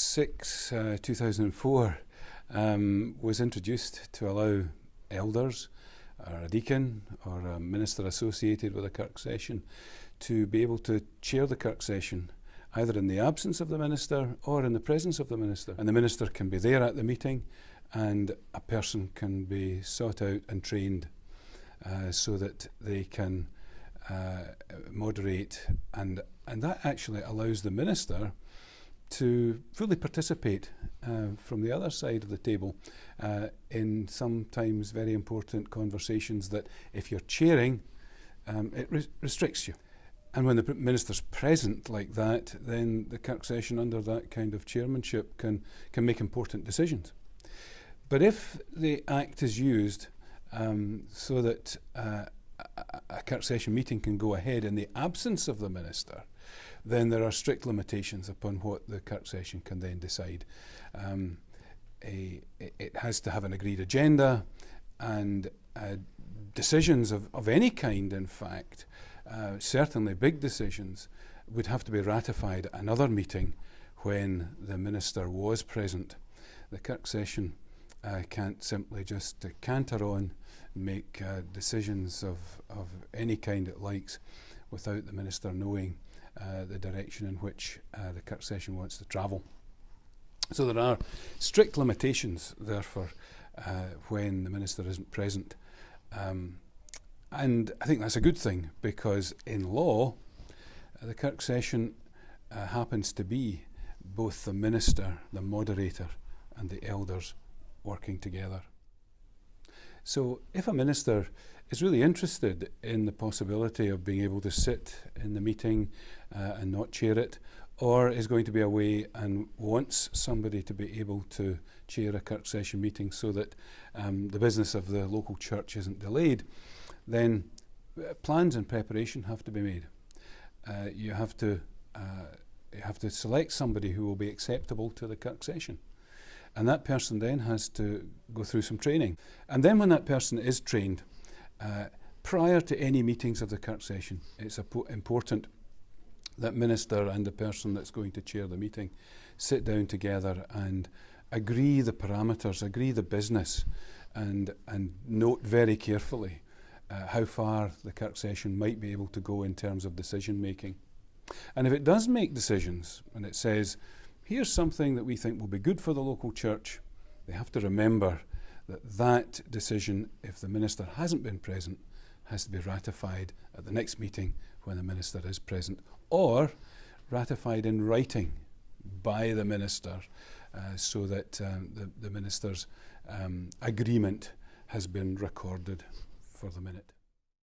6, 2004 was introduced to allow elders, or a deacon, or a minister associated with a kirk session to be able to chair the kirk session, either in the absence of the minister or in the presence of the minister. And the minister can be there at the meeting, and a person can be sought out and trained so that they can moderate, and that actually allows the minister to fully participate from the other side of the table in sometimes very important conversations that, if you're chairing, it restricts you. And when the minister's present like that, then the kirk session under that kind of chairmanship can make important decisions. But if the Act is used so that a kirk session meeting can go ahead in the absence of the minister, then there are strict limitations upon what the kirk session can then decide. It has to have an agreed agenda, and decisions of any kind, in fact, certainly big decisions, would have to be ratified at another meeting when the minister was present. The kirk session can't simply just canter on, make decisions of any kind it likes without the minister knowing the direction in which the kirk session wants to travel. So there are strict limitations, therefore, when the minister isn't present. And I think that's a good thing, because in law, the kirk session happens to be both the minister, the moderator, and the elders working together. So if a minister is really interested in the possibility of being able to sit in the meeting and not chair it, or is going to be away and wants somebody to be able to chair a kirk session meeting so that the business of the local church isn't delayed, then plans and preparation have to be made. You have to select somebody who will be acceptable to the kirk session. And that person then has to go through some training. And then when that person is trained, prior to any meetings of the kirk session, it's important that minister and the person that's going to chair the meeting sit down together and agree the parameters, agree the business, and note very carefully how far the kirk session might be able to go in terms of decision making. And if it does make decisions and it says, here's something that we think will be good for the local church, they have to remember that that decision, if the minister hasn't been present, has to be ratified at the next meeting when the minister is present, or ratified in writing by the minister so that the minister's agreement has been recorded for the minute.